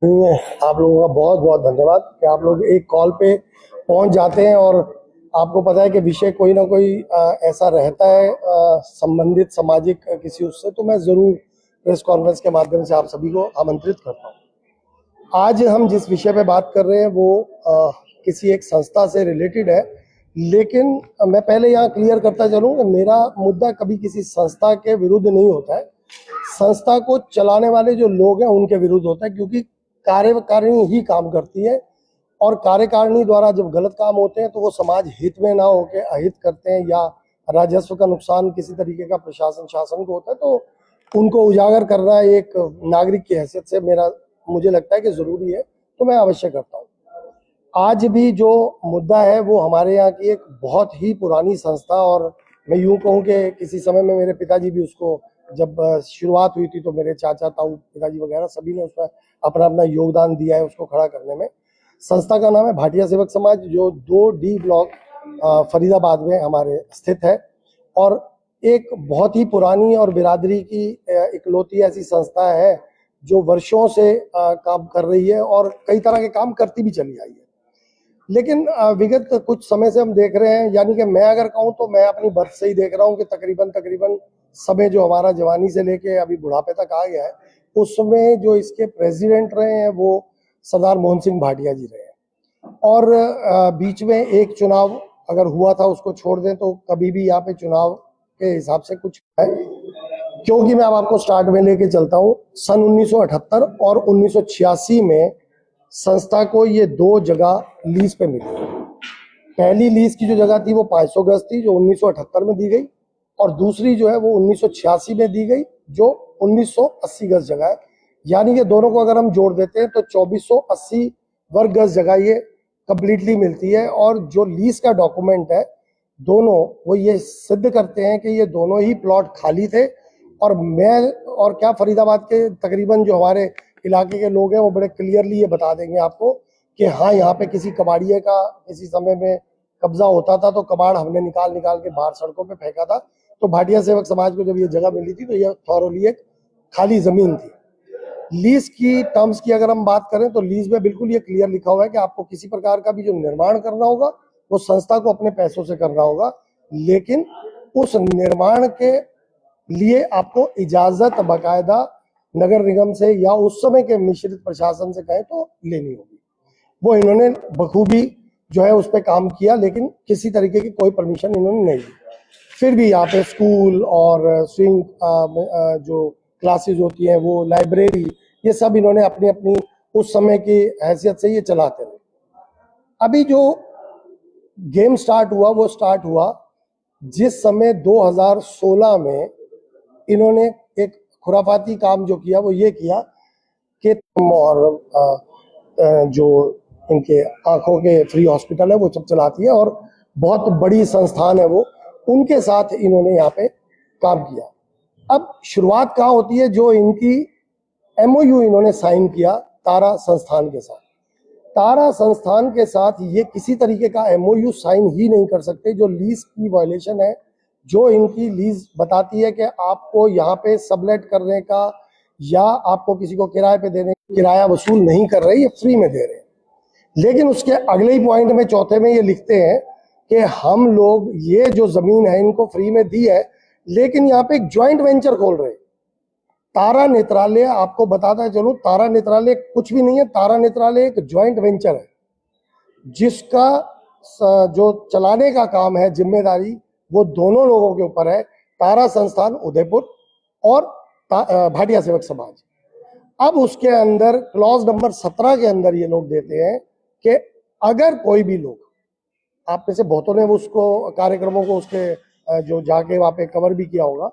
आप लोगों का बहुत बहुत धन्यवाद कि आप लोग एक कॉल पे पहुंच जाते हैं और आपको पता है कि विषय कोई ना कोई ऐसा रहता है संबंधित सामाजिक किसी उससे, तो मैं ज़रूर प्रेस कॉन्फ्रेंस के माध्यम से आप सभी को आमंत्रित करता हूं। आज हम जिस विषय पे बात कर रहे हैं वो किसी एक संस्था से रिलेटेड है, लेकिन मैं पहले यहाँ क्लियर करता चलूँ कि मेरा मुद्दा कभी किसी संस्था के विरुद्ध नहीं होता है। संस्था को चलाने वाले जो लोग हैं उनके विरुद्ध होता है, क्योंकि कार्यकारिणी ही काम करती है और कार्यकारिणी द्वारा जब गलत काम होते हैं तो वो समाज हित में ना होकर अहित करते हैं या राजस्व का नुकसान किसी तरीके का प्रशासन शासन को होता है, तो उनको उजागर करना एक नागरिक की हैसियत से मुझे लगता है कि जरूरी है, तो मैं अवश्य करता हूँ। आज भी जो मुद्दा है वो हमारे यहाँ की एक बहुत ही पुरानी संस्था, और मैं यूं कहूँ कि किसी समय में मेरे पिताजी भी उसको, जब शुरुआत हुई थी तो मेरे चाचा ताऊ पिताजी वगैरह सभी ने उसमें अपना अपना योगदान दिया है उसको खड़ा करने में। संस्था का नाम है भाटिया सेवक समाज, जो 2D ब्लॉक फरीदाबाद में हमारे स्थित है और एक बहुत ही पुरानी और बिरादरी की इकलौती ऐसी संस्था है जो वर्षों से काम कर रही है और कई तरह के काम करती भी चली आई है। लेकिन विगत कुछ समय से हम देख रहे हैं, यानी कि मैं अगर कहूँ तो मैं अपनी बर्थ से ही देख रहा हूँ कि तकरीबन समय जो हमारा जवानी से लेके अभी बुढ़ापे तक आ गया है, उसमें जो इसके प्रेसिडेंट रहे हैं वो सरदार मोहन सिंह भाटिया जी रहे हैं। और बीच में एक चुनाव अगर हुआ था उसको छोड़ दें तो कभी भी यहाँ पे चुनाव के हिसाब से कुछ है, क्योंकि मैं अब आपको स्टार्ट में लेके चलता हूँ। सन 1978 और 1986 में संस्था को ये 2 जगह लीज पे मिली। पहली लीज की जो जगह थी वो 500 गज थी जो 1978 में दी गई, और दूसरी जो है वो 1986 में दी गई जो 1980 गज जगह है। यानी कि दोनों को अगर हम जोड़ देते हैं तो 2480 वर्ग गज जगह ये कंप्लीटली मिलती है। और जो लीज का डॉक्यूमेंट है दोनों वो ये सिद्ध करते हैं कि ये दोनों ही प्लॉट खाली थे। और मैं और क्या फरीदाबाद के तकरीबन जो हमारे इलाके के लोग हैं वो बड़े क्लियरली ये बता देंगे आपको कि हाँ, यहाँ पे किसी कबाड़िए का किसी समय में कब्जा होता था तो कबाड़ हमने निकाल निकाल के बाहर सड़कों पे फेंका था। तो भाटिया सेवक समाज को जब ये जगह मिली थी तो ये थॉरली एक खाली जमीन थी। लीज की टर्म्स की अगर हम बात करें तो लीज में बिल्कुल ये क्लियर लिखा हुआ है कि आपको किसी प्रकार का भी जो निर्माण करना होगा वो संस्था को अपने पैसों से करना होगा, लेकिन उस निर्माण के लिए आपको इजाजत बाकायदा नगर निगम से या उस समय के मिश्रित प्रशासन से कहें तो लेनी होगी। वो इन्होंने बखूबी जो है उस पर काम किया, लेकिन किसी तरीके की कोई परमिशन इन्होंने नहीं दी। फिर भी यहाँ पे स्कूल और स्विंग जो क्लासेस होती हैं वो लाइब्रेरी, ये सब इन्होंने अपनी अपनी उस समय की हैसियत से ये चलाते रहे। अभी जो गेम स्टार्ट हुआ वो स्टार्ट हुआ जिस समय 2016 में इन्होंने एक खुराफाती काम जो किया वो ये किया कि और जो इनके आंखों के फ्री हॉस्पिटल है वो सब चलाती है और बहुत बड़ी संस्थान है वो, उनके साथ इन्होंने यहाँ पे काम किया। अब शुरुआत कहाँ होती है, जो इनकी MOU इन्होंने साइन किया तारा संस्थान के साथ। तारा संस्थान के साथ ये किसी तरीके का MOU साइन ही नहीं कर सकते, जो लीज की वायलेशन है। जो इनकी लीज बताती है कि आपको यहाँ पे सबलेट करने का या आपको किसी को किराए पे देने किराया वसूल नहीं कर रहे, ये फ्री में दे रहे हैं। लेकिन उसके अगले ही पॉइंट में चौथे में ये लिखते हैं कि हम लोग ये जो जमीन है इनको फ्री में दी है, लेकिन यहाँ पे एक ज्वाइंट वेंचर खोल रहे हैं। तारा नेत्रालय, आपको बताता चलूं, तारा नेत्रालय कुछ भी नहीं है। तारा नेत्रालय एक ज्वाइंट वेंचर है जिसका जो चलाने का काम है, जिम्मेदारी वो दोनों लोगों के ऊपर है, तारा संस्थान उदयपुर और भाटिया सेवक समाज। अब उसके अंदर क्लॉज नंबर 17 के अंदर ये लोग देते हैं कि अगर कोई भी लोग, आप में से बहुतों ने उसको कार्यक्रमों को उसके जो जाके वहां पे कवर भी किया होगा,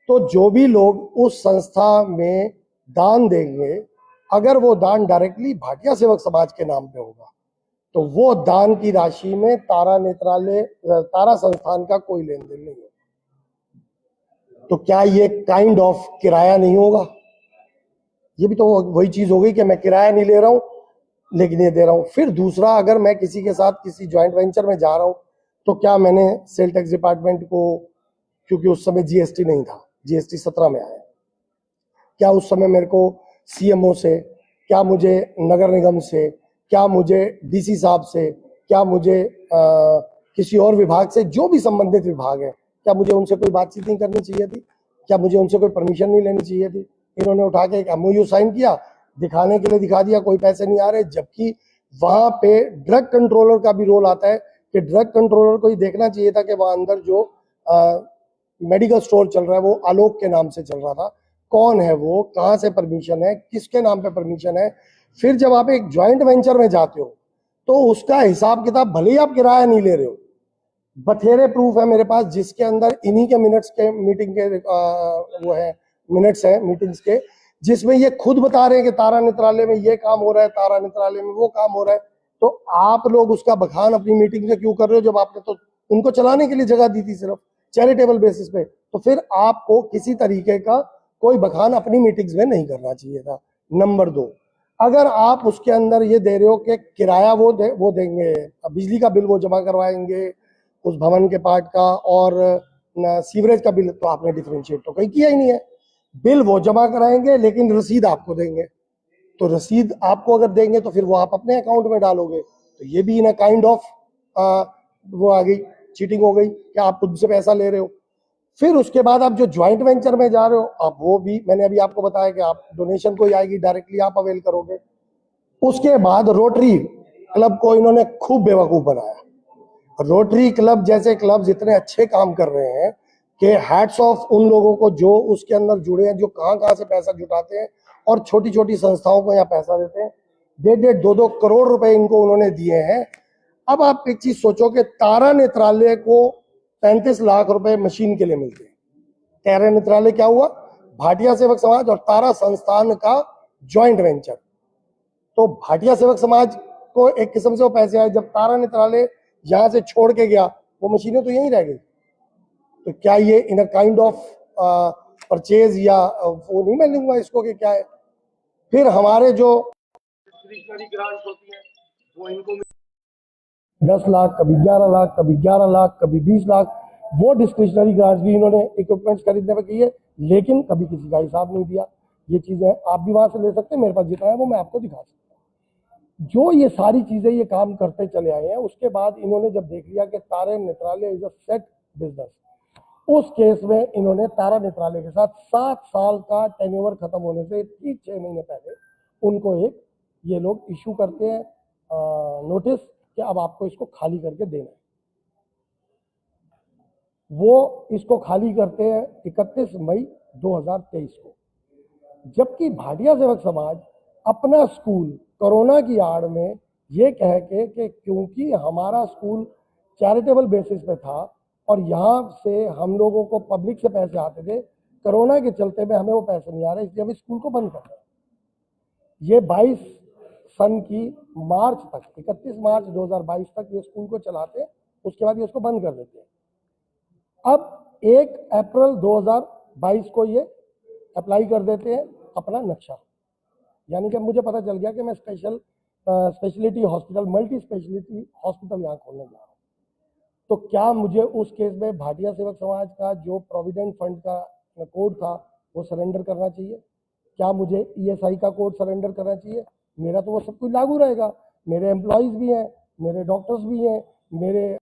तो जो भी लोग उस संस्था में दान देंगे, अगर वो दान डायरेक्टली भाटिया सेवक समाज के नाम पे होगा तो वो दान की राशि में तारा नेत्रालय तारा संस्थान का कोई लेन देन नहीं होगा। तो क्या ये काइंड ऑफ किराया नहीं होगा? ये भी तो वही चीज हो गई कि मैं किराया नहीं ले रहा हूं लेकिन ये दे रहा हूं। फिर दूसरा, अगर मैं किसी के साथ किसी ज्वाइंट वेंचर में जा रहा हूं तो क्या मैंने सेल टैक्स डिपार्टमेंट को, क्योंकि उस समय GST नहीं था, GST 17 में आया, क्या उस समय मेरे को CMO से क्या मुझे नगर निगम से, क्या मुझे डीसी साहब से, क्या मुझे किसी और विभाग से, जो भी संबंधित विभाग है, क्या मुझे उनसे कोई बातचीत नहीं करनी चाहिए थी? क्या मुझे उनसे कोई परमिशन नहीं लेनी चाहिए थी? इन्होंने उठा के एक एमओयू साइन किया, दिखाने के लिए दिखा दिया, कोई पैसे नहीं आ रहे, जबकि वहां पे ड्रग कंट्रोलर का भी रोल आता है कि ड्रग कंट्रोलर को ही देखना चाहिए था कि वहां अंदर जो मेडिकल स्टोर चल रहा है वो आलोक के नाम से चल रहा था। कौन है वो, कहाँ से परमिशन है, किसके नाम पे परमिशन है? फिर जब आप एक ज्वाइंट वेंचर में जाते हो तो उसका हिसाब किताब, भले ही आप किराया नहीं ले रहे हो, बथेरे प्रूफ है मेरे पास जिसके अंदर इन्हीं के मिनट्स के मीटिंग के वो है, मिनट्स है मीटिंग्स के, जिसमें ये खुद बता रहे हैं कि तारा नेत्रालय में ये काम हो रहा है, तारा नेत्रालय में वो काम हो रहा है। तो आप लोग उसका बखान अपनी मीटिंग में क्यों कर रहे हो, जब आपने तो उनको चलाने के लिए जगह दी थी सिर्फ चैरिटेबल बेसिस पे? तो फिर आपको किसी तरीके का कोई बखान अपनी मीटिंग्स में नहीं करना चाहिए था। नंबर 2, अगर आप उसके अंदर ये दे रहे हो कि किराया वो देंगे, बिजली का बिल वो जमा करवाएंगे उस भवन के पार्ट का, और सीवरेज का बिल, तो आपने डिफरेंशिएट तो कहीं किया ही नहीं है। बिल वो जमा कराएंगे लेकिन रसीद आपको देंगे, तो रसीद आपको अगर देंगे तो फिर वो आप अपने अकाउंट में डालोगे, तो ये भी इन काइंड ऑफ वो आ गई, चीटिंग हो गई कि आप खुद से पैसा ले रहे हो। फिर उसके बाद आप जो ज्वाइंट वेंचर में जा रहे हो, आप वो भी मैंने अभी आपको बताया कि आप डोनेशन को ही आएगी, डायरेक्टली आप अवेल करोगे। उसके बाद रोटरी क्लब को इन्होंने खूब बेवकूफ बनाया। रोटरी क्लब जैसे क्लब्स इतने अच्छे काम कर रहे हैं कि हैट्स ऑफ उन लोगों को जो उसके अंदर जुड़े हैं, जो कहां कहां से पैसा जुटाते हैं और छोटी छोटी संस्थाओं को यहाँ पैसा देते हैं। 1.5-2 करोड़ रुपए इनको उन्होंने दिए हैं। अब आप एक चीज सोचो कि तारा नेत्रालय को 35 लाख रुपए मशीन के लिए मिलते हैं। तारा नेत्रालय क्या हुआ? भाटिया सेवक समाज और तारा संस्थान का ज्वाइंट वेंचर। तो भाटिया सेवक समाज को एक किस्म से वो पैसे आए, जब तारा नेत्रालय यहां से छोड़ के गया वो मशीनें तो यहीं रह गई। तो क्या ये इन अ काइंड ऑफ परचेज या वो नहीं, मैं लूंगा इसको कि क्या है? फिर हमारे जो ग्रांट्स होती है वो इनको 10 लाख, कभी 11 लाख, कभी 11 लाख, कभी 20 लाख, वो डिस्क्रिशनरी ग्रांट्स भी इन्होंने इक्विपमेंट्स खरीदने में की है, लेकिन कभी किसी का हिसाब नहीं दिया। ये चीजें आप भी वहां से ले सकते हैं, मेरे पास जितना है वो मैं आपको दिखा सकता हूँ। जो ये सारी चीजें ये काम करते चले आए हैं, उसके बाद इन्होंने जब देख लिया कि तारा नेत्रालय इज अ सेट बिजनेस, उस केस में इन्होंने तारा नेत्रालय के साथ 7 साल का टेन्योवर खत्म होने से ठीक 6 महीने पहले उनको एक ये लोग इशू करते हैं नोटिस कि अब आपको इसको खाली करके देना है। वो इसको खाली करते हैं 31 मई 2023 को, जबकि भाटिया सेवक समाज अपना स्कूल कोरोना की आड़ में ये कह के कि क्योंकि हमारा स्कूल चैरिटेबल बेसिस पे था और यहाँ से हम लोगों को पब्लिक से पैसे आते थे, कोरोना के चलते में हमें वो पैसे नहीं आ रहे, इसलिए हम स्कूल को बंद कर रहे हैं। ये 22 सन की मार्च तक, 31 मार्च 2022 तक ये स्कूल को चलाते हैं, उसके बाद ये उसको बंद कर देते हैं। अब 1 अप्रैल 2022 को ये अप्लाई कर देते हैं अपना नक्शा, यानी कि मुझे पता चल गया कि मैं speciality hospital, multi speciality hospital यहाँ खोलने जा रहा हूँ। तो क्या मुझे उस केस में भाटिया सेवक समाज का जो प्रोविडेंट फंड का कोड था वो सरेंडर करना चाहिए? क्या मुझे ईएसआई का कोड सरेंडर करना चाहिए? मेरा तो वो सब कुछ लागू रहेगा, मेरे एम्प्लॉयज भी हैं, मेरे डॉक्टर्स भी हैं, मेरे